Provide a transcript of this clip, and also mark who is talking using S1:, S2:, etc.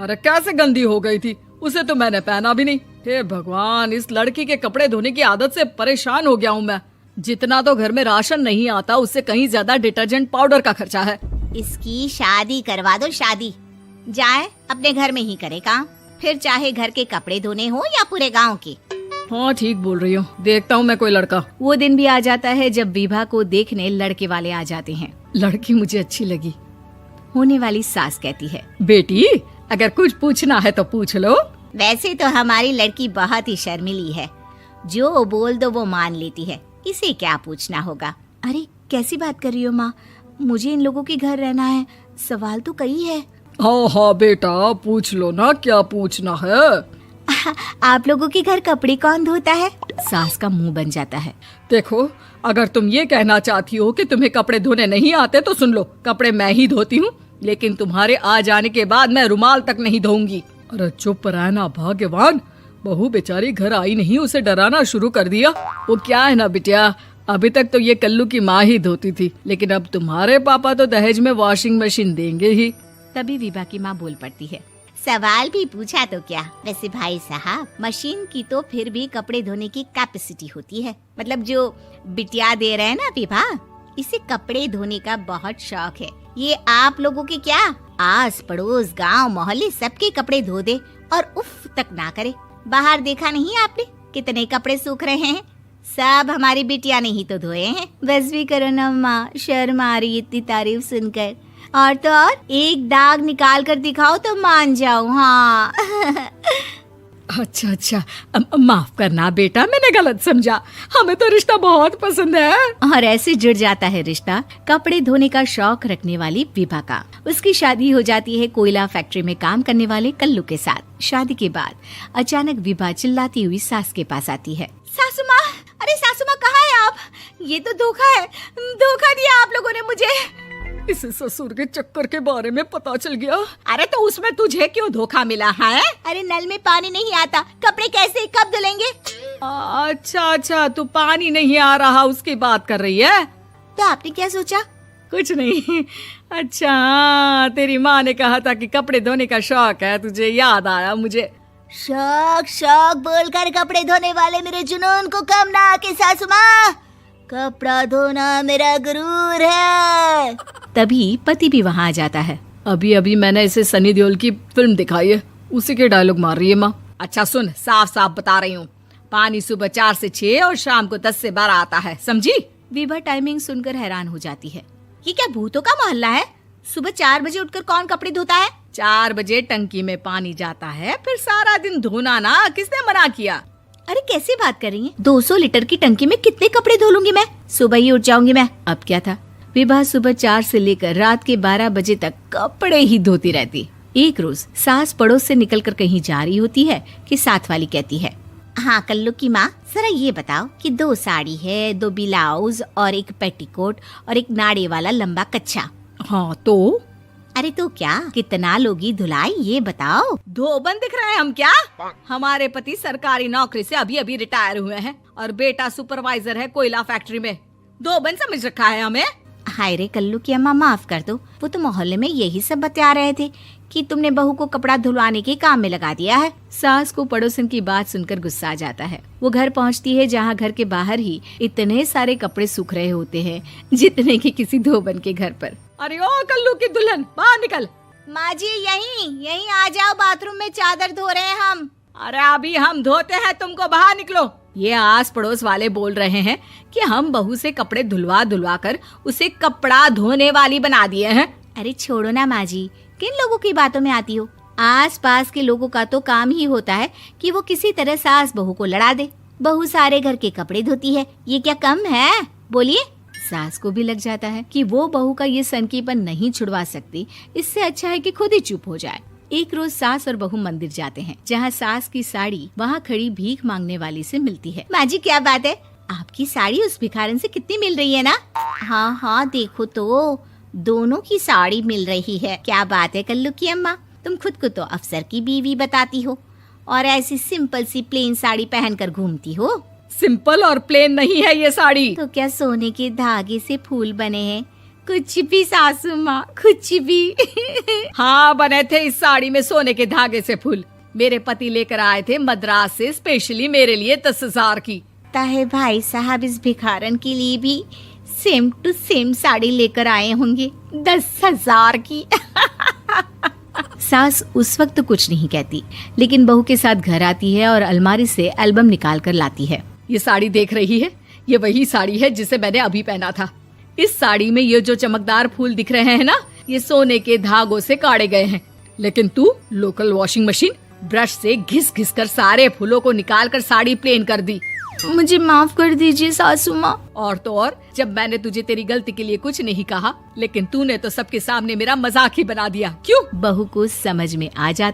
S1: अरे कैसे गंदी हो गई थी, उसे तो मैंने पहना भी नहीं। हे भगवान, इस लड़की के कपड़े धोने की आदत से परेशान हो गया हूँ मैं। जितना तो घर में राशन नहीं आता उससे कहीं ज्यादा डिटर्जेंट पाउडर का खर्चा है।
S2: इसकी शादी करवा दो, शादी। जाए अपने घर में ही करे काम, फिर चाहे घर के कपड़े धोने हो या पूरे गांव के।
S1: हाँ ठीक बोल रही हो, देखता हूँ मैं कोई लड़का।
S3: वो दिन भी आ जाता है जब विभा को देखने लड़के वाले आ जाते हैं।
S1: लड़की मुझे अच्छी लगी।
S3: होने वाली सास कहती है,
S1: बेटी अगर कुछ पूछना है तो पूछ लो।
S2: वैसे तो हमारी लड़की बहुत ही शर्मीली है, जो बोल दो वो मान लेती है, इसे क्या पूछना होगा।
S3: अरे कैसी बात कर रही हो माँ, मुझे इन लोगों के घर रहना है, सवाल तो कई है।
S1: हाँ हाँ बेटा पूछ लो ना, क्या पूछना है।
S3: आप लोगों के घर कपड़े कौन धोता है? सास का मुंह बन जाता है।
S1: देखो अगर तुम ये कहना चाहती हो कि तुम्हें कपड़े धोने नहीं आते तो सुन लो, कपड़े मैं ही धोती हूँ, लेकिन तुम्हारे आ जाने के बाद मैं रुमाल तक नहीं धोऊंगी। अरे चुप रहना भाग्यवान, बहू बेचारी घर आई नहीं, उसे डराना शुरू कर दिया। वो क्या है ना बिटिया, अभी तक तो ये कल्लू की माँ ही धोती थी, लेकिन अब तुम्हारे पापा तो दहेज में वॉशिंग मशीन देंगे ही।
S3: तभी विभा की माँ बोल पड़ती है,
S2: सवाल भी पूछा तो क्या। वैसे भाई साहब, मशीन की तो फिर भी कपड़े धोने की कैपेसिटी होती है। मतलब जो बिटिया दे रहे हैं ना विभा, इसे कपड़े धोने का बहुत शौक है। ये आप लोगों के क्या, आस पड़ोस गांव मोहल्ले सबके कपड़े धो दे और उफ तक ना करे। बाहर देखा नहीं आपने कितने कपड़े सूख रहे हैं, सब हमारी बिटिया ने ही तो धोए हैं।
S3: बस भी करो ना माँ, शर्म आ रही इतनी तारीफ सुनकर। और तो और एक दाग निकाल कर दिखाओ तो मान जाऊं। हाँ
S1: अच्छा माफ करना बेटा, मैंने गलत समझा, हमें तो रिश्ता बहुत पसंद है।
S3: और ऐसे जुड़ जाता है रिश्ता कपड़े धोने का शौक रखने वाली विभा का। उसकी शादी हो जाती है कोयला फैक्ट्री में काम करने वाले कल्लू के साथ। शादी के बाद अचानक विभा चिल्लाती हुई सास के पास आती है।
S2: सासू माँ, अरे सासू माँ कहाँ है आप? ये तो धोखा है, धोखा दिया आप लोगों ने मुझे।
S1: इसे ससुर के चक्कर के बारे में पता चल गया।
S2: अरे तो उसमें तुझे क्यों धोखा मिला है? अरे नल में पानी नहीं आता, कपड़े कैसे कब धुलेंगे?
S1: अच्छा तू पानी नहीं आ रहा उसकी बात कर रही है।
S2: तो आपने क्या सोचा?
S1: कुछ नहीं। अच्छा तेरी माँ ने कहा था कि कपड़े धोने का शौक है तुझे, याद आया मुझे।
S2: शौक बोलकर कपड़े धोने वाले मेरे जुनून को कम ना आके सासू माँ, कपड़ा धोना मेरा गुरूर है।
S3: तभी पति भी वहाँ आ जाता है।
S1: अभी मैंने इसे सनी देओल की फिल्म दिखाई है, उसी के डायलॉग मार रही है माँ। अच्छा सुन, साफ बता रही हूँ, पानी सुबह 4 से 6 और शाम को 10 से 12 आता है, समझी?
S3: विभा टाइमिंग सुनकर हैरान हो जाती है।
S2: ये क्या भूतों का मोहल्ला है? सुबह 4 बजे उठकर कौन कपड़े धोता है?
S1: 4 बजे टंकी में पानी जाता है, फिर सारा दिन धोना ना, किसने मना किया?
S3: अरे कैसी बात कर रही हैं? 200 लीटर की टंकी में कितने कपड़े धो लूंगी मैं, सुबह ही उठ जाऊंगी मैं। अब क्या था, विभा सुबह 4 से लेकर रात के 12 बजे तक कपड़े ही धोती रहती। एक रोज सास पड़ोस से निकलकर कहीं जा रही होती है कि साथ वाली कहती है,
S2: हाँ कल्लू की माँ, जरा ये बताओ कि 2 साड़ी है, 2 ब्लाउज और एक पेटीकोट और एक नाड़े वाला लंबा कच्छा।
S1: हाँ तो?
S2: अरे तो क्या, कितना लोगी धुलाई ये बताओ।
S1: धोबन दिख रहे हैं हम क्या? हमारे पति सरकारी नौकरी से अभी रिटायर हुए हैं और बेटा सुपरवाइजर है कोयला फैक्ट्री में। धोबन समझ रखा है हमें?
S2: हाय रे कल्लू की अम्मा, माफ कर दो, वो तो मोहल्ले में यही सब बता रहे थे कि तुमने बहू को कपड़ा धुलवाने के काम में लगा दिया है।
S3: सास को पड़ोसन की बात सुनकर गुस्सा आ जाता है। वो घर पहुंचती है जहां घर के बाहर ही इतने सारे कपड़े सूख रहे होते हैं जितने कि किसी धोबन के घर पर।
S1: अरे ओ कल्लू की दुल्हन, बाहर निकल।
S2: माँ जी यहीं आ जाओ, बाथरूम में चादर धो रहे हैं हम।
S1: अरे अभी हम धोते हैं, तुमको बाहर निकलो। ये आस पड़ोस वाले बोल रहे हैं कि हम बहू से कपड़े धुलवा कर उसे कपड़ा धोने वाली बना दिए हैं।
S2: अरे छोड़ो ना माँ जी, किन लोगों की बातों में आती हो? आस पास के लोगों का तो काम ही होता है कि वो किसी तरह सास बहू को लड़ा दे। बहू सारे घर के कपड़े धोती है, ये क्या कम है? बोलिए।
S3: सास को भी लग जाता है कि वो बहू का ये सनकीपन नहीं छुड़वा सकती, इससे अच्छा है कि खुद ही चुप हो जाए। एक रोज सास और बहू मंदिर जाते हैं, जहाँ सास की साड़ी वहाँ खड़ी भीख मांगने वाली से मिलती है।
S2: माँ जी क्या बात है, आपकी साड़ी उस भिखारन से कितनी मिल रही है ना? हाँ देखो तो दोनों की साड़ी मिल रही है। क्या बात है कल्लू की अम्मा, तुम खुद को तो अफसर की बीवी बताती हो और ऐसी सिंपल सी प्लेन साड़ी पहनकर घूमती हो।
S1: सिंपल और प्लेन नहीं है ये साड़ी।
S2: तो क्या सोने के धागे से फूल बने हैं, कुछ भी सासू माँ, कुछ भी।
S1: हाँ, बने थे इस साड़ी में सोने के धागे से फूल। मेरे पति लेकर आए थे मद्रास से स्पेशली मेरे लिए 10,000 की।
S2: ताहे भाई साहब इस भिखारन के लिए भी सेम टू सेम साड़ी लेकर आए होंगे 10,000 की।
S3: सास उस वक्त तो कुछ नहीं कहती, लेकिन बहू के साथ घर आती है और अलमारी से एल्बम निकाल कर लाती है।
S1: ये साड़ी देख रही है, ये वही साड़ी है जिसे मैंने अभी पहना था। इस साड़ी में ये जो चमकदार फूल दिख रहे हैं ना, ये सोने के धागों से काढ़े गए हैं। लेकिन तू लोकल वॉशिंग मशीन ब्रश से घिस घिस कर सारे फूलों को निकाल कर साड़ी प्लेन कर दी।
S3: मुझे माफ कर दीजिए सासू माँ।
S1: और तो और, जब मैंने तुझे तेरी गलती के लिए कुछ नहीं कहा, लेकिन तूने तो सबके सामने मेरा मजाक ही बना दिया। क्यों?
S3: बहू को समझ में आ जाता